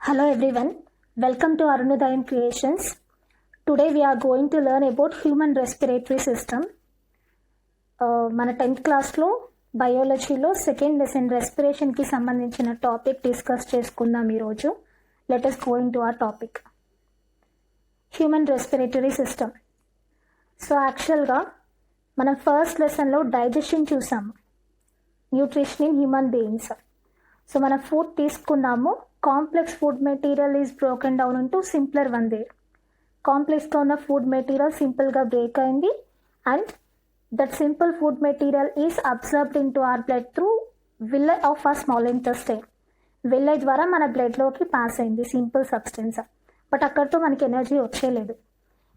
Hello everyone, welcome to Arunodayam Creations. Today we are going to learn about human respiratory system. మన 10th క్లాస్లో బయాలజీలో second lesson రెస్పిరేషన్కి సంబంధించిన topic discuss చేసుకుందాం ఈరోజు. Let us go into our topic human respiratory system. So యాక్చువల్గా మనం first లెసన్లో digestion చూసాము, nutrition in human beings. So మనం ఫుడ్ తీసుకున్నాము, complex food material is broken down into simpler one there. కాంప్లెక్స్గా ఉన్న ఫుడ్ మెటీరియల్ సింపుల్గా బ్రేక్ అయింది and that simple food material is absorbed in to our blood through villi of our small intestine. Villi ద్వారా మన బ్లడ్లోకి pass అయింది simple substance. But అక్కడితో మనకి ఎనర్జీ వచ్చేలేదు.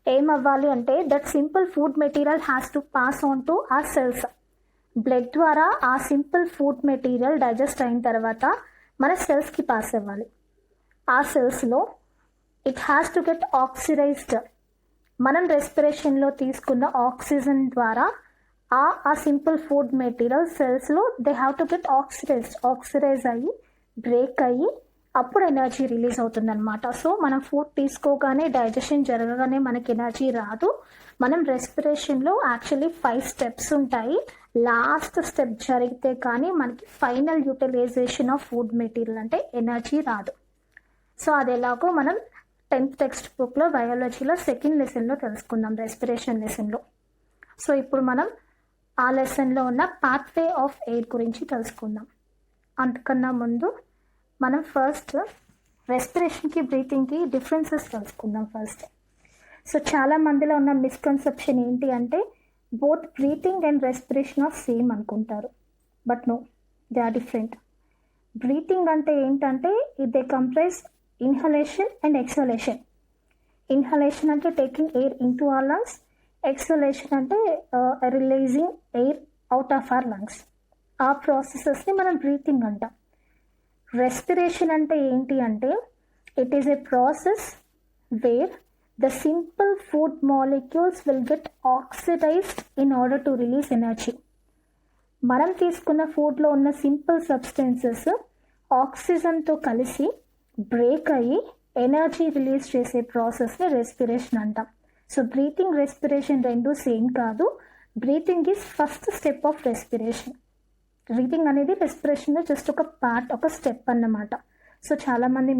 ఏం అవ్వాలి అంటే that simple food material has to pass on to our cells. Blood ద్వారా ఆ సింపుల్ ఫుడ్ మెటీరియల్ డైజెస్ట్ అయిన తర్వాత మన సెల్స్కి పాస్ అవ్వాలి. ఆ సెల్స్లో it has to get oxidised. మనం రెస్పిరేషన్లో తీసుకున్న ఆక్సిజన్ ద్వారా ఆ సింపుల్ ఫుడ్ మెటీరియల్ సెల్స్లో they have to get oxidise అయ్యి బ్రేక్ అయ్యి అప్పుడు ఎనర్జీ రిలీజ్ అవుతుంది అనమాట. సో మనం ఫుడ్ తీసుకోగానే డైజెషన్ జరగగానే మనకి ఎనర్జీ రాదు. మనం రెస్పిరేషన్లో యాక్చువల్లీ 5 స్టెప్స్ ఉంటాయి. లాస్ట్ స్టెప్ జరిగితే కానీ మనకి final utilization of food material అంటే ఎనర్జీ రాదు. సో అది ఎలాగో మనం 10th టెక్స్ట్ బుక్లో బయాలజీలో సెకండ్ లెసన్లో తెలుసుకుందాం, రెస్పిరేషన్ లెసన్లో. సో ఇప్పుడు మనం ఆ లెసన్లో ఉన్న పాత్వే ఆఫ్ ఎయిర్ గురించి తెలుసుకుందాం. అంతకన్నా ముందు మనం ఫస్ట్ రెస్పిరేషన్కి బ్రీతింగ్కి డిఫరెన్సెస్ తెలుసుకుందాం ఫస్ట్. సో చాలా మందిలో ఉన్న మిస్కన్సెప్షన్ ఏంటి అంటే both breathing and respiration of same అనుకుంటారు. But no, they are different. Breathing అంటే ఏంటంటే they comprise inhalation and exhalation. Inhalation అంటే taking air in to our lungs, exhalation అంటే releasing air out of our lungs. ఆ ప్రాసెసెస్ని మనం breathing అంటాం. Respiration అంటే ఏంటి అంటే it is a process where the simple food molecules will get oxidized in order to release energy. మనం తీసుకున్న ఫుడ్లో ఉన్న సింపుల్ సబ్స్టెన్సెస్ ఆక్సిజన్తో కలిసి బ్రేక్ అయ్యి ఎనర్జీ రిలీజ్ చేసే ప్రాసెస్ని రెస్పిరేషన్ అంటాం. సో బ్రీతింగ్ రెస్పిరేషన్ రెండు సేమ్ కాదు. Breathing is first step of respiration. Breathing అనేది రెస్పిరేషన్లో జస్ట్ ఒక పార్ట్, ఒక స్టెప్ అన్నమాట. సో చాలామంది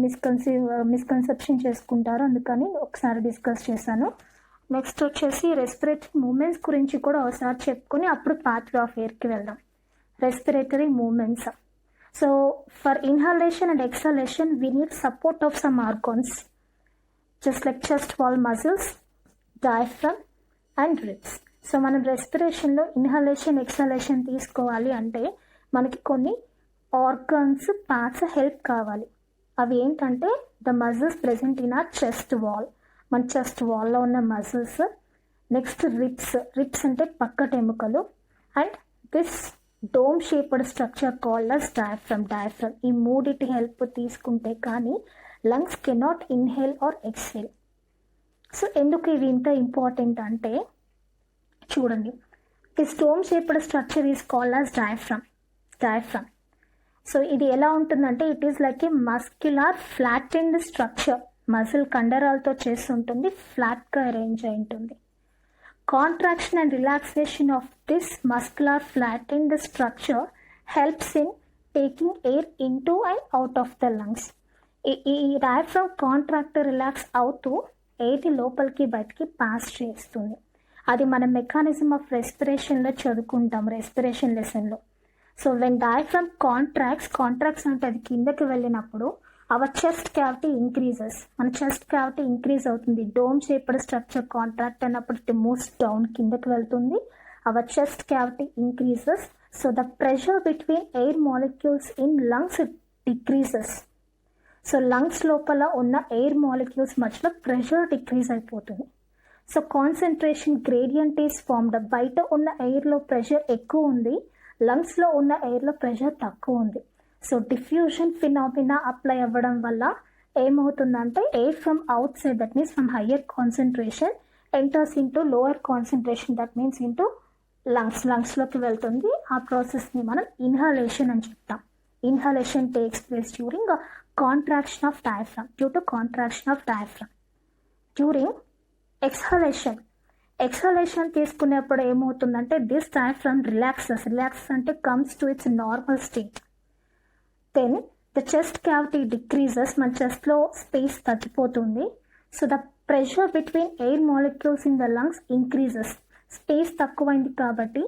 మిస్కన్సెప్షన్ చేసుకుంటారు, అందుకని ఒకసారి డిస్కస్ చేశాను. నెక్స్ట్ వచ్చేసి రెస్పిరేటరీ మూమెంట్స్ గురించి కూడా ఒకసారి చెప్పుకొని అప్పుడు పాత్వే ఆఫ్ ఎయిర్కి వెళ్దాం. Respiratory movements. So for inhalation and exhalation we need support of some organs just like chest wall muscles, diaphragm and ribs. So మనం రెస్పిరేషన్లో ఇన్హలేషన్ ఎక్సలేషన్ తీసుకోవాలి అంటే మనకి కొన్ని ఆర్గన్స్ పార్ట్స్ హెల్ప్ కావాలి. అవి ఏంటంటే the muscles present in our chest wall, మన చెస్ట్ వాల్లో ఉన్న మజిల్స్. నెక్స్ట్ రిబ్స్ అంటే పక్కట ఎముకలు. And this dome shaped structure called as diaphragm. ఈ మూడిటి హెల్ప్ తీసుకుంటే కానీ lungs cannot inhale or exhale. So ఎందుకు ఇవి ఇంత ఇంపార్టెంట్ అంటే చూడండి, this dome shaped structure is called as diaphragm. So ఇది ఎలా ఉంటుందంటే it is like a muscular flattened structure. Muscle కండరాలతో చేసి ఉంటుంది, ఫ్లాట్గా అరేంజ్ అయి ఉంటుంది. Contraction and relaxation of this muscular flattened structure helps in taking air in to and out of the lungs. ఈ డయాఫ్రమ్ కాంట్రాక్ట్ రిలాక్స్ అవుతూ ఎయిర్ని లోపలికి బయటికి పాస్ చేస్తుంది. అది మన మెకానిజం ఆఫ్ రెస్పిరేషన్లో చదువుకుంటాం రెస్పిరేషన్ లెసన్లో. సో వెన్ డయాఫ్రమ్ కాంట్రాక్ట్స్ అంటే అది కిందకి వెళ్ళినప్పుడు అవర్ చెస్ట్ క్యావిటీ ఇంక్రీజెస్. మన చెస్ట్ క్యావిటీ ఇంక్రీజ్ అవుతుంది. డోమ్ షేప్డ్ స్ట్రక్చర్ కాంట్రాక్ట్ అన్నప్పుడు ఇట్ మూవ్స్ డౌన్, కిందకి వెళ్తుంది. Our chest cavity increases. So the pressure between air molecules in lungs decreases. So lungs లోపల ఉన్న ఎయిర్ మాలిక్యూల్స్ మధ్యలో pressure decrease అయిపోతుంది. So concentration gradient is formed. బయట ఉన్న ఎయిర్లో pressure ఎక్కువ ఉంది, లంగ్స్లో ఉన్న ఎయిర్లో ప్రెషర్ తక్కువ ఉంది. సో డిఫ్యూజన్ ఫినామినా అప్లై అవ్వడం వల్ల ఏమవుతుందంటే air from outside, that means from higher concentration enters into lower concentration, that means into లంగ్స్లోకి వెళ్తుంది. ఆ ప్రాసెస్ని మనం ఇన్హలేషన్ అని చెప్తాం. Inhalation takes place during contraction of diaphragm, due to contraction of diaphragm. During exhalation తీసుకునేప్పుడు ఏమవుతుందంటే this diaphragm relaxes అంటే comes to its normal state. Then the chest cavity decreases, మన చెస్ట్లో స్పేస్ తగ్గిపోతుంది. So the pressure between air molecules in the lungs increases. Space తక్కువైంది కాబట్టి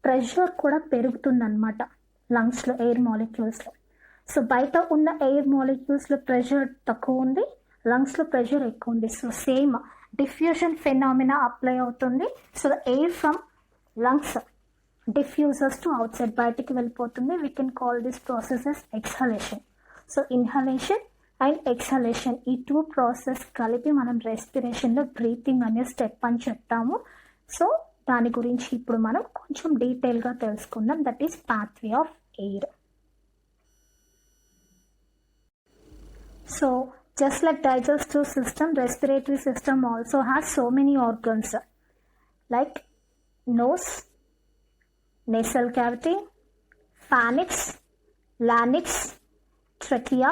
pressure కూడా పెరుగుతుందన్నమాట లంగ్స్లో, air మాలిక్యూల్స్లో. So బయట ఉన్న ఎయిర్ మాలిక్యూల్స్లో ప్రెషర్ తక్కువ ఉంది, లంగ్స్లో ప్రెషర్ ఎక్కువ ఉంది. So same diffusion phenomena apply అవుతుంది. So the air from lungs diffuses to outside, బయటికి వెళ్ళిపోతుంది. We can call this process as exhalation. So inhalation and exhalation, ఈ టూ ప్రాసెస్ కలిపి మనం రెస్పిరేషన్లో బ్రీతింగ్ అనే స్టెప్ అని చెప్తాము. సో దాని గురించి ఇప్పుడు మనం కొంచెం డీటెయిల్గా తెలుసుకుందాం. That is pathway of air. So just like digestive system, respiratory system also has so many organs like nose, nasal cavity, pharynx, larynx, trachea,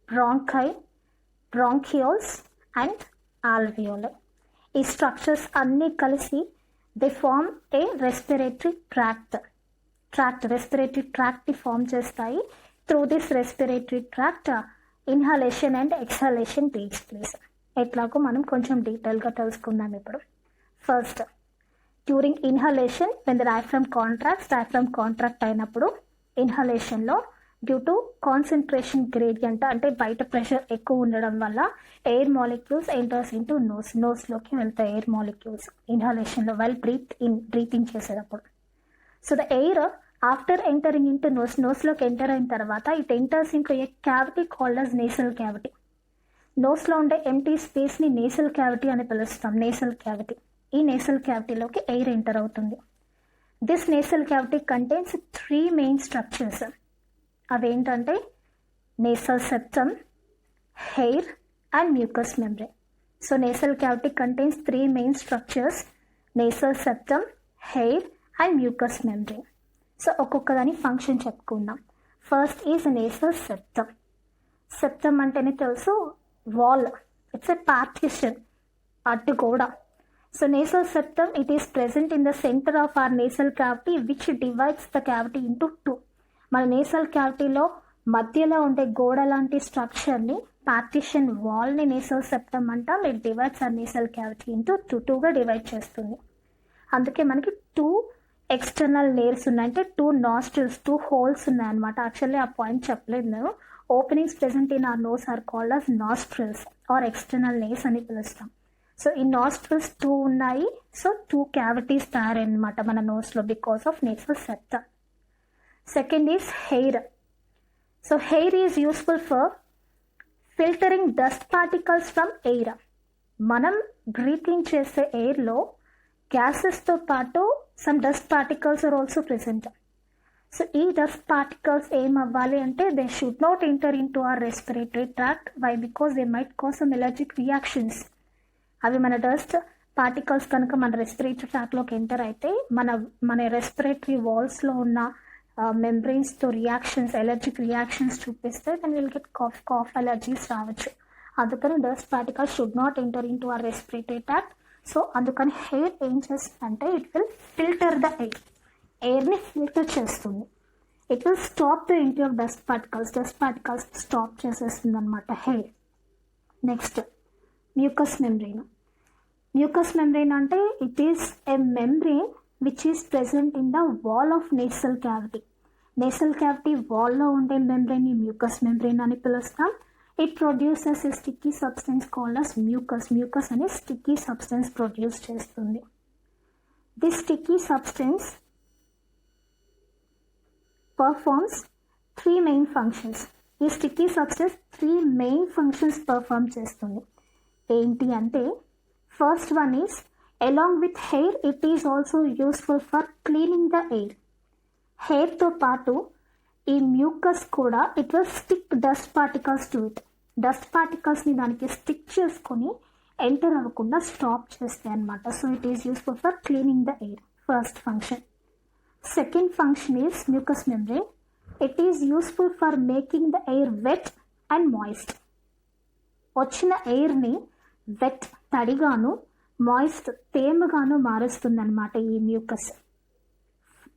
bronchi, bronchioles and alveoli. ఈ స్ట్రక్చర్స్ అన్నీ కలిసి దే ఫార్మ్ ఏ రెస్పిరేటరీ ట్రాక్ట్ని form చేస్తాయి. Through this respiratory tract inhalation and exhalation takes place. ఎట్లాగో మనం కొంచెం డీటెయిల్గా తెలుసుకుందాం ఇప్పుడు. First, during inhalation when the diaphragm contract అయినప్పుడు ఇన్హలేషన్లో డ్యూ టు కాన్సన్ట్రేషన్ గ్రేడియంట్, అంటే బయట ప్రెషర్ ఎక్కువ ఉండడం వల్ల air molecules enters in to నోస్లోకి వెళ్తాయి ఎయిర్ మాలిక్యూల్స్ ఇన్హలేషన్లో వైల్ బ్రీతింగ్ చేసేటప్పుడు. So the air after entering into నోస్లోకి ఎంటర్ అయిన తర్వాత it enters into a cavity called as nasal cavity. నోస్లో ఉండే ఎంటీ స్పేస్ని నేసల్ క్యావిటీ అని పిలుస్తాం. నేసల్ క్యావిటీ, ఈ నేసల్ క్యావిటీలోకి ఎయిర్ ఎంటర్ అవుతుంది. This nasal cavity contains 3 main structures. అవేంటంటే nasal septum, hair and mucus membrane. So nasal cavity contains 3 main structures: nasal septum, hair and mucus membrane. So ఒక్కొక్కదాని function చెప్పుకుందాం. First is nasal septum. Septum అంటేనే తెలుసు, wall, it's a partition, అడ్డుగోడ. So nasal septum, it is present in the centre of our nasal cavity which divides the cavity into 2. మన nasal క్యావిటీలో మధ్యలో ఉండే గోడ లాంటి స్ట్రక్చర్ని, పార్టిషన్ వాల్ని నేసల్ సెప్టమ్ అంటాం. It divides our nasal cavity into 2గా డివైడ్ చేస్తుంది. అందుకే మనకి 2 ఎక్స్టర్నల్ లేయర్స్ ఉన్నాయి, అంటే 2 నాస్ట్రిల్స్, 2 హోల్స్ ఉన్నాయన్నమాట. యాక్చువల్లీ ఆ పాయింట్ చెప్పలేదు నేను. Openings present in our nose are called as nostrils or external layers అని పిలుస్తాం. సో ఈ నాస్ట్రిల్స్ 2 ఉన్నాయి. సో 2 క్యావిటీస్ తయారన్నమాట మన నోస్లో because of nasal septum. Second is hair. So hair is useful for filtering dust particles from air. మనం breathing చేసే ఎయిర్లో గ్యాసెస్తో పాటు some dust particles are also present. So ఈ డస్ట్ పార్టికల్స్ ఏం అవ్వాలి అంటే they should not enter in to our respiratory tract. Why? Because they might cause some allergic reactions. అవి మన డస్ట్ పార్టికల్స్ కనుక మన రెస్పిరేటరీ ట్రాక్ట్లోకి ఎంటర్ అయితే మన రెస్పిరేటరీ వాల్స్లో ఉన్న మెంబ్రెయిన్స్తో ఎలర్జిక్ రియాక్షన్స్ చూపిస్తే then will get cough allergies రావచ్చు. అందుకని dust particles should not enter in to our respiratory tract. So అందుకని హెయిర్ ఏం చేస్తుందంటే ఇట్ విల్ ఫిల్టర్ ద ఎయిర్ని ఫిల్టర్ చేస్తుంది. It will stop the entry of dust particles stop చేసేస్తుంది అనమాట hair. Next, mucus membrane అంటే it is a membrane which is present in the wall of nasal cavity. Nasal cavity వాల్లో ఉండే మెంబ్రెయిన్ని mucus membrane అని పిలుస్తాం. It produces a sticky substance called as mucus. Mucus అనే sticky substance produce చేస్తుంది. This sticky substance performs 3 main functions. ఈ sticky substance 3 main functions perform చేస్తుంది. ఏంటి అంటే, first one is along with hair it is also useful for cleaning the air. హెయిర్తో పాటు ఈ mucus కూడా it will stick dust particles to it. Dust పార్టికల్స్ని దానికి స్టిక్ చేసుకొని ఎంటర్ అవ్వకుండా స్టాప్ చేస్తాయి అన్నమాట. So it is useful for cleaning the air, first function. Second function is mucus membrane. It is useful for making the air wet and moist. వచ్చిన ఎయిర్ని wet తడిగాను, moist తేమగాను మారుస్తుంది అనమాట ఈ mucus.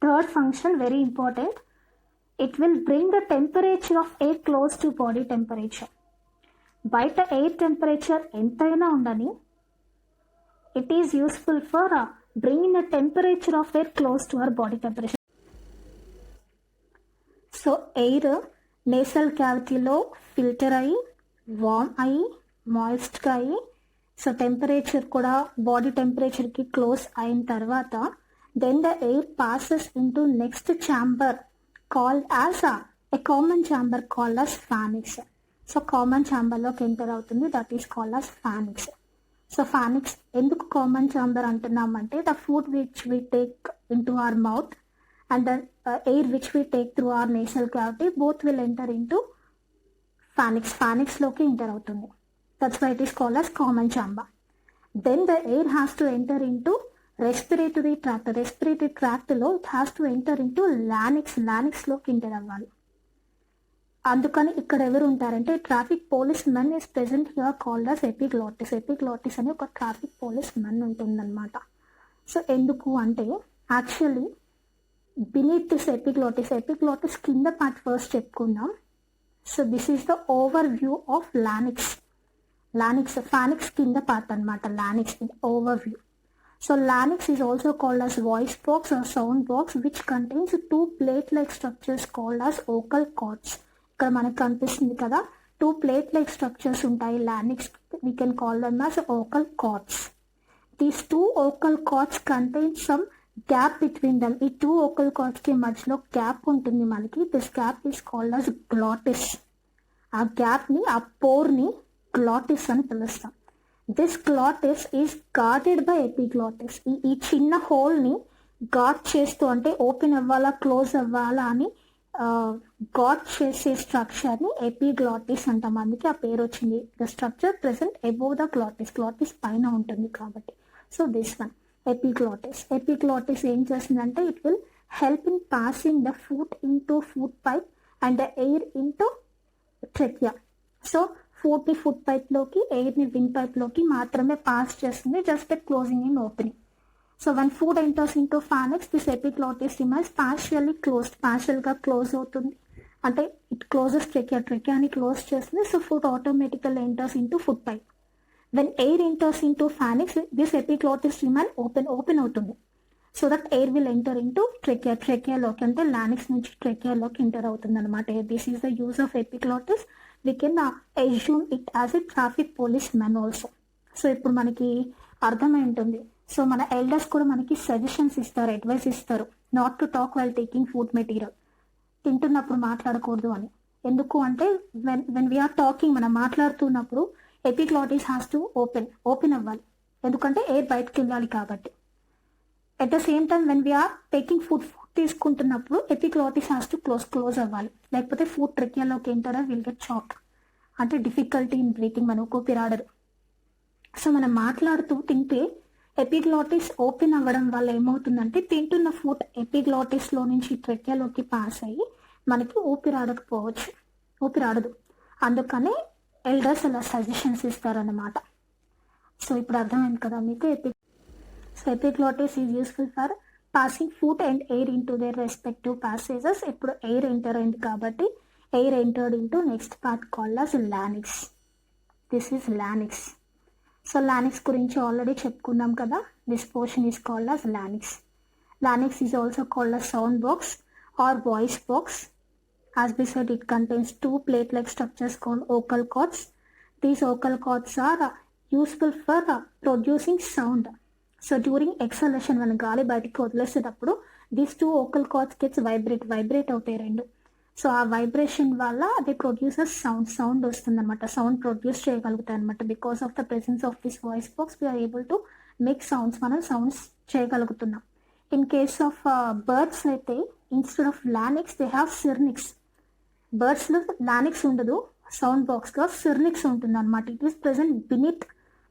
Third function very important, it will bring the temperature of air close to body temperature. బయట air temperature ఎంతైనా ఉండని, it is useful for bringing the temperature of air close to our body temperature. So air nasal క్యావిటీలో filter అయ్యి, warm అయ్యి, మాయిస్ట్గా అయ్యి, so temperature కూడా body టెంపరేచర్కి క్లోజ్ అయిన తర్వాత then the air passes into next chamber called as a common chamber called as pharynx. So common ఛాంబర్లోకి ఎంటర్ అవుతుంది, that is called as pharynx. So ఫానిక్స్ ఎందుకు కామన్ ఛాంబర్ అంటున్నామంటే the food which we take in to our mouth and the air which we take through our nasal cavity both will enter into pharynx loki enter avutundi. That's why it is called as common chamber. Then the air has to enter into respiratory tract lo it has to enter into larynx loki enter avvali. అందుకని ఇక్కడ ఎవరు ఉంటారంటే traffic police men is present here called as epiglottis అని ఒక traffic police men ఉంటుందన్నమాట. So ఎందుకు అంటే actually beneath this epiglottis కింద పార్ట్ ఫస్ట్ చెప్పుకుందాం. So this is the overview of larynx pharynx కింద పార్ట్ అనమాట. Larynx overview. So larynx is also called as voice box or sound box which contains 2 plate like structures called as vocal cords. ఇక్కడ మనకు కనిపిస్తుంది కదా, 2 plate like structures ఉంటాయి లానిక్స్, we can call them as vocal cords. These 2 vocal cords contain some gap between dum. ఈ 2 vocal cords కి మధ్యలో gap ఉంటుంది మనకి. This gap is called as glottis. ఆ గ్యాప్ని, ఆ పోర్ని గ్లాటిస్ అని పిలుస్తాం. This glottis is guarded by epiglottis. ఈ చిన్న హోల్ని గార్డ్ చేస్తూ, అంటే ఓపెన్ అవ్వాలా క్లోజ్ అవ్వాలా అని గార్డ్ చేసే స్ట్రక్చర్ని ఎపిగ్లాటిస్ అంటాం. అందుకే ఆ పేరు వచ్చింది. The structure present above the glottis పైన ఉంటుంది కాబట్టి. సో దిస్ వన్ ఎపిగ్లాటిస్ ఏం చేస్తుందంటే it will help in passing the food into food pipe and the air into trachea. So ఫుడ్ని ఫుడ్ పైప్లోకి, ఎయిర్ని విండ్ పైప్లోకి మాత్రమే పాస్ చేస్తుంది, just closing and opening. So when food enters into pharynx this epiglottis remains partially closed. పార్షియల్గా close అవుతుంది, అంటే it closes ట్రెకియాని క్లోజ్ చేస్తుంది. So food automatically enters into food pipe. When air enters into pharynx, this epiglottis remain open అవుతుంది. So that air will enter into trachea లోకి, అంటే లానిక్స్ నుంచి trachea లోకి ఎంటర్ అవుతుంది అనమాట. This is the use of epiglottis. We can assume it as a traffic police man also. So ఇప్పుడు మనకి అర్థమై ఉంటుంది. సో మన ఎల్డర్స్ కూడా మనకి సజెషన్స్ ఇస్తారు, అడ్వైస్ ఇస్తారు, not to talk while taking food material. తింటున్నప్పుడు మాట్లాడకూడదు అని. ఎందుకు అంటే వెన్ వీఆర్ టాకింగ్, మనం మాట్లాడుతున్నప్పుడు ఎపిగ్లాటిస్ హ్యాస్ టు ఓపెన్ అవ్వాలి, ఎందుకంటే ఎయిర్ బయటకు వెళ్ళాలి కాబట్టి. At the same time when we are taking food తీసుకుంటున్నప్పుడు ఎపిగ్లాటిస్ హ్యాస్ టు క్లోజ్ అవ్వాలి, లేకపోతే ఫుడ్ ట్రెకియాలోకి ఎంటర్ విల్ గెట్ షాక్, అంటే డిఫికల్టీ ఇన్ బ్రీతింగ్, మనకు ఊపిరాడరు. సో మనం మాట్లాడుతూ తింటే ఎపిగ్లాటిస్ ఓపెన్ అవ్వడం వల్ల ఏమవుతుందంటే తింటున్న ఫుడ్ ఎపిగ్లాటిస్లో నుంచి ట్రెకియాలోకి పాస్ అయ్యి మనకి ఊపిరాడదు. అందుకనే ఎల్డర్స్ అలా సజెషన్స్ ఇస్తారన్నమాట. సో ఇప్పుడు అర్థమైంది కదా మీకు. Epiglottis is useful for passing food and air into their respective passages. ఇప్పుడు ఎయిర్ ఎంటర్ అయింది కాబట్టి air entered into next part called as larynx. This is larynx. So larynx గురించి ఆల్రెడీ చెప్పుకున్నాం కదా. This portion is called as larynx. Larynx is also called as sound box or voice box. As we said, it contains 2 plate-like structures called vocal cords. These vocal cords are useful for producing sound. So during exhalation, when గాలి బయటికి వదిలేసేటప్పుడు these 2 vocal cords gets vibrate అవుతాయి రెండు. So ఆ vibration వల్ల అది produces sound వస్తుంది అనమాట. Sound produce చేయగలుగుతాయి అనమాట. Because of the presence of this voice box we are able to make sounds. మనం సౌండ్స్ చేయగలుగుతున్నాం. ఇన్ కేస్ ఆఫ్ బర్డ్స్ అయితే instead of larynx they have syrinx. బర్డ్స్లో లానిక్స్ ఉండదు, సౌండ్ బాక్స్గా సిర్నిక్స్ ఉంటుంది అనమాట. It is present beneath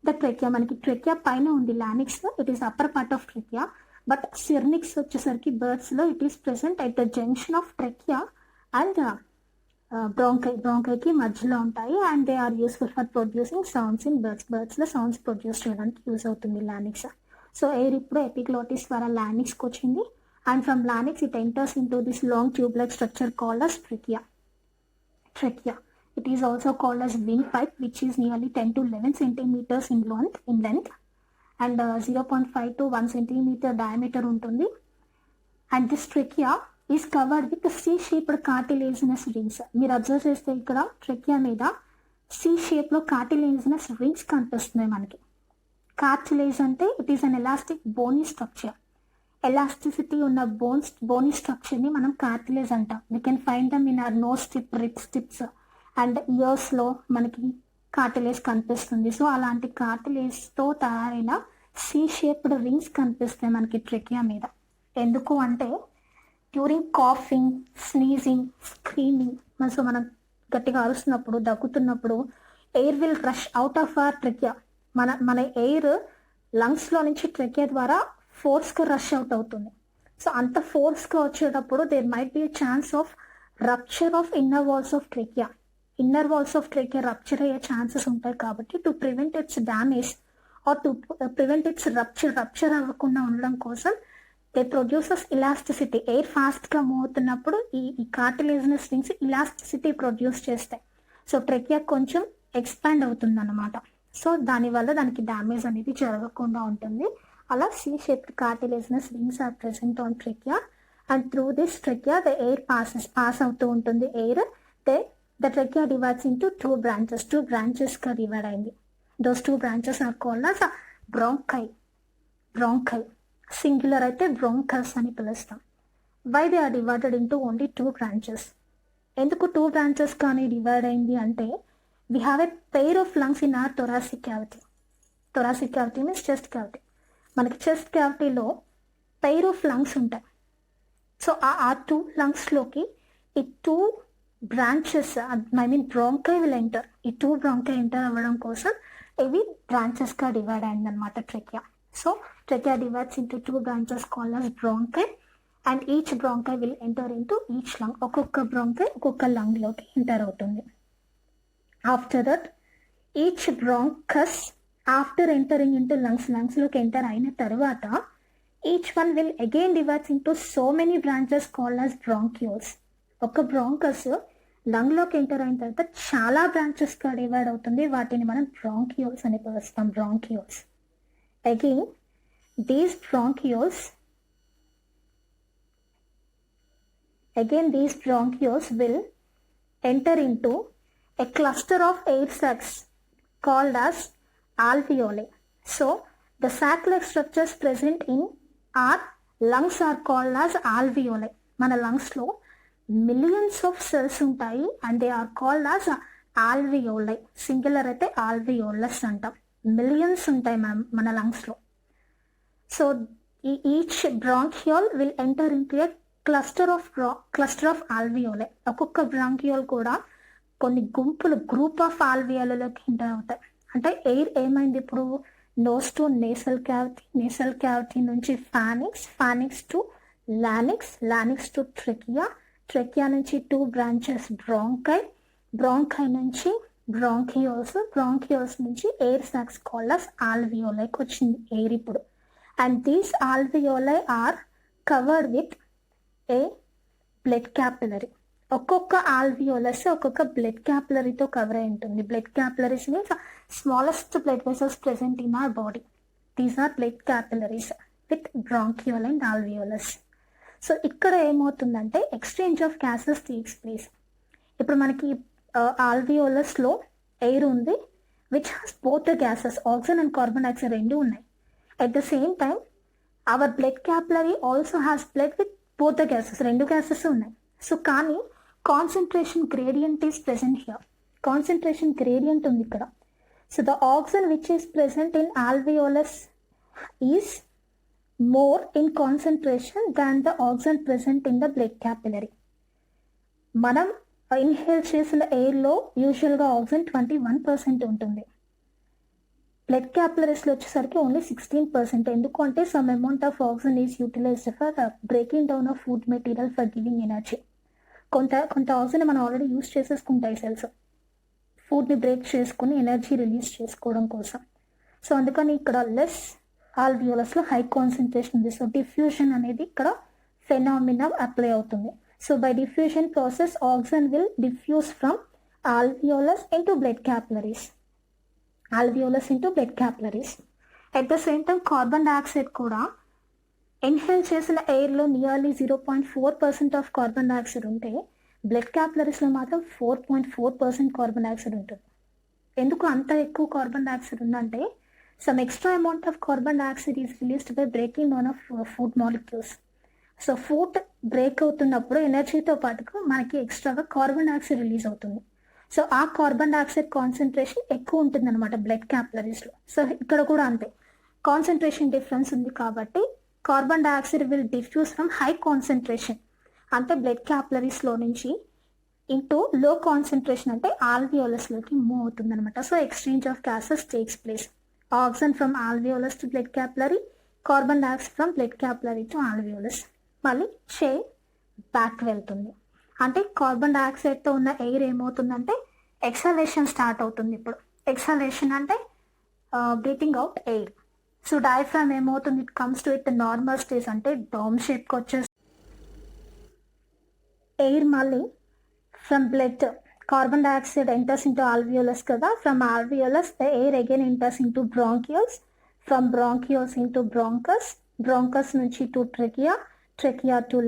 the trachea. మనకి trachea పైన ఉంది larynx, it is upper part of trachea. But syrinx వచ్చేసరికి బర్డ్స్లో it is present at the junction of trachea and బ్రాంకైకి మధ్యలో ఉంటాయి and they are useful for producing sounds in బర్డ్స్లో sounds produce చేయడానికి use అవుతుంది లానిక్స్. సో ఎయిర్ ఇప్పుడు epiglottis ద్వారా లానిక్స్కి వచ్చింది and from larynx it enters in to this long tube like structure called as trachea. It is also called as windpipe, which is nearly 10 to 11 centimeters in length and 0.5 to 1 centimeter diameter ఉంటుంది. And this trachea is covered with C-shaped cartilaginous rings. మీరు observe చేస్తే ఇక్కడ trachea మీద C shape లో cartilaginous rings కనిపిస్తున్నాయి మనకి. Cartilage అంటే it is an elastic bony structure. Elasticity ఉన్న బోనీ స్ట్రక్చర్ని మనం కార్టిలేజ్ అంటాం. We can find them in our nose tip, rib tips and ఇయర్స్లో మనకి కార్టిలేజ్ కనిపిస్తుంది. సో అలాంటి కార్టిలేజ్తో తయారైన C షేప్డ్ రింగ్స్ కనిపిస్తాయి మనకి ట్రెకియా మీద. ఎందుకు అంటే during coughing, sneezing, screaming, so మనం గట్టిగా అరుస్తున్నప్పుడు, దగ్గుతున్నప్పుడు air will rush out of our trachea. మన ఎయిర్ లంగ్స్లో నుంచి ట్రెకియా ద్వారా ఫోర్స్గా రష్ అవుట్ అవుతుంది. సో అంత ఫోర్స్గా వచ్చేటప్పుడు there might be chance of rupture of inner walls of trachea. Inner walls of trachea rupture అయ్యే ఛాన్సెస్ ఉంటాయి. కాబట్టి to prevent its damage or to prevent its rupture అవ్వకుండా ఉండడం కోసం దే ప్రొడ్యూసెస్ ఇలాస్టిసిటీ. ఎయిర్ ఫాస్ట్గా మూవ్ అవుతున్నప్పుడు ఈ cartilaginous rings elasticity produce చేస్తాయి. సో ట్రెకియా కొంచెం ఎక్స్పాండ్ అవుతుంది అన్నమాట. సో దానివల్ల దానికి డ్యామేజ్ అనేది జరగకుండా ఉంటుంది. అలా C-shaped cartilaginous rings are present on trachea and through this trachea the air pass అవుతూ ఉంటుంది. Air the trachea divides into two branches గా డివైడ్ అయింది. those two branches are called as bronchi. Singular అయితే bronchus అని పిలుస్తాం. why they are divided into only two branches? ఎందుకు 2 branches కానీ divide అయింది అంటే we have a pair of lungs in our thoracic cavity. Thoracic cavity means chest cavity. మనకి chest క్యావిటీలో pair of lungs ఉంటాయి. So ఆ 2 లంగ్స్లోకి ఈ 2 బ్రాంచెస్ బ్రాంకై విల్ ఎంటర్. ఈ 2 bronchi enter అవ్వడం కోసం ఇవి బ్రాంచెస్గా డివైడ్ అయిందనమాట trachea. So trachea divides into 2 branches called as bronchi and each bronchi will enter into each lung. ఒక్కొక్క బ్రాంకై ఒక్కొక్క లంగ్లోకి ఎంటర్ అవుతుంది. After that each bronchus after entering into లంగ్స్లోకి ఎంటర్ అయిన తర్వాత each one will again divides into so many branches called as bronchioles. ఒక bronchus లంగ్లోకి enter అయిన తర్వాత చాలా బ్రాంచెస్గా డివైడ్ అవుతుంది. వాటిని మనం బ్రాంక్యూల్స్ అని పిలుస్తాం. బ్రాంక్యూల్స్ again these బ్రాంక్యూల్స్ will enter into a cluster of air sacs called as alveoli. So the sac-like structures present in our lungs are called as alveoli. మన లంగ్స్లో మిలియన్స్ ఆఫ్ సెల్స్ ఉంటాయి and they are called as alveoli. Singular అయితే alveolus అంటాం. Millions ఉంటాయి మన లంగ్స్లో. So each bronchiole will enter into a cluster of alveoli. ఒక్కొక్క bronchiole కూడా కొన్ని గ్రూప్ ఆఫ్ ఆల్వియోలలోకి ఎంటర్ అవుతాయి. అంటే ఎయిర్ ఏమైంది ఇప్పుడు నోస్ టు నేసల్ క్యావిటీ నుంచి pharynx to larynx to trachea నుంచి 2 బ్రాంచెస్ బ్రాంకై నుంచి బ్రాంకియోల్స్ నుంచి ఎయిర్ సాక్స్ కాల్డ్ as ఆల్వియోలైకి వచ్చింది ఎయిర్ ఇప్పుడు. And these alveoli are covered with a blood capillary. ఒక్కొక్క ఆల్వియోలస్ ఒక్కొక్క బ్లడ్ క్యాపిలరీతో కవర్ అయి ఉంటుంది. Blood capillaries means smallest blood vessels present in our body. These are blood capillaries with bronchiole and alveolus. So ఇక్కడ ఏమవుతుందంటే exchange of gases takes place. ఇప్పుడు మనకి ఆల్వియోలస్లో air ఉంది which has both the gases, oxygen and carbon dioxide రెండు ఉన్నాయి. At the same time our blood capillary also has blood with both the gases, 2 gases ఉన్నాయి. So కానీ concentration gradient is present here. Concentration gradient ఉంది ఇక్కడ. So the oxygen which is present in alveolus is more in concentration than the oxygen present in the blood capillary. మనం inhale చేసిన ఎయిర్లో యూజువల్గా oxygen 21% ఉంటుంది. Blood క్యాపిలరీస్లో వచ్చేసరికి only 16%. ఎందుకు అంటే some amount of oxygen is utilized for breaking down of food material for giving energy. కొంత oxygen మనం ఆల్రెడీ యూస్ చేసేసుకుంటాయి సెల్స్ ఫుడ్ని బ్రేక్ చేసుకుని ఎనర్జీ రిలీజ్ చేసుకోవడం కోసం. సో అందుకని ఇక్కడ లెస్ ఆల్వియోలస్లో హై కాన్సన్ట్రేషన్ ఉంది. సో డిఫ్యూషన్ అనేది ఇక్కడ ఫెనామినా అప్లై అవుతుంది. So by diffusion process oxygen will diffuse from alveolus into blood capillaries. At the same time carbon dioxide కూడా ఇన్హేల్ చేసిన ఎయిర్లో నియర్లీ 0.4% ఆఫ్ కార్బన్ డైఆక్సైడ్ ఉంటే బ్లడ్ క్యాపిలరీస్లో మాత్రం 4.4% carbon dioxide ఉంటుంది. ఎందుకు అంత ఎక్కువ కార్బన్ డైఆక్సైడ్ ఉందంటే some extra amount of carbon dioxide is released by breaking down of food molecules. So food break అవుతున్నప్పుడు ఎనర్జీతో పాటుగా మనకి ఎక్స్ట్రాగా కార్బన్ డైఆక్సైడ్ రిలీజ్ అవుతుంది. సో ఆ కార్బన్ డైఆక్సైడ్ కాన్సన్ట్రేషన్ ఎక్కువ ఉంటుంది అనమాట బ్లడ్ క్యాపిలరీస్లో. సో ఇక్కడ కూడా అంతే, కాన్సన్ట్రేషన్ డిఫరెన్స్ ఉంది కాబట్టి carbon dioxide will diffuse from high concentration అంటే బ్లడ్ క్యాపిలరీస్లో నుంచి ఇంటూ లో కాన్సన్ట్రేషన్ అంటే ఆల్వియోలస్లోకి మూవ్ అవుతుంది అనమాట. So exchange of gases takes place. Oxygen from alveolus to blood capillary, carbon dioxide from blood capillary to alveolus. మళ్ళీ chain back వెళ్తుంది. అంటే కార్బన్ డైఆక్సైడ్తో ఉన్న ఎయిర్ ఏమవుతుందంటే ఎక్సలేషన్ స్టార్ట్ అవుతుంది. ఇప్పుడు ఎక్సలేషన్ అంటే breathing out air. So diaphragm ఏమవుతుంది, it comes to it normal stage అంటే డోమ్ షేప్కి వచ్చేసి ఎయిర్ మళ్ళీ from blood carbon dioxide enters into alveolus కదా, from alveolus the air again enters into bronchioles, from bronchioles into bronchus, bronchus నుంచి to trachea to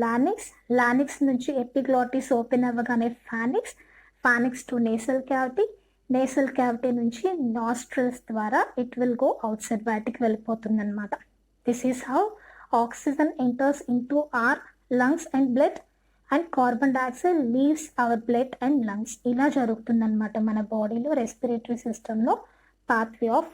larynx నుంచి epiglottis open అవ్వగానే pharynx to nasal cavity నుంచి nostrils ద్వారా it will go outside, బయటికి వెళ్ళిపోతుంది అనమాట. This is how oxygen enters into our lungs and blood and carbon dioxide leaves our blood and lungs. ఇలా జరుగుతుందన్నమాట మన బాడీలో రెస్పిరేటరీ సిస్టంలో పాత్వే ఆఫ్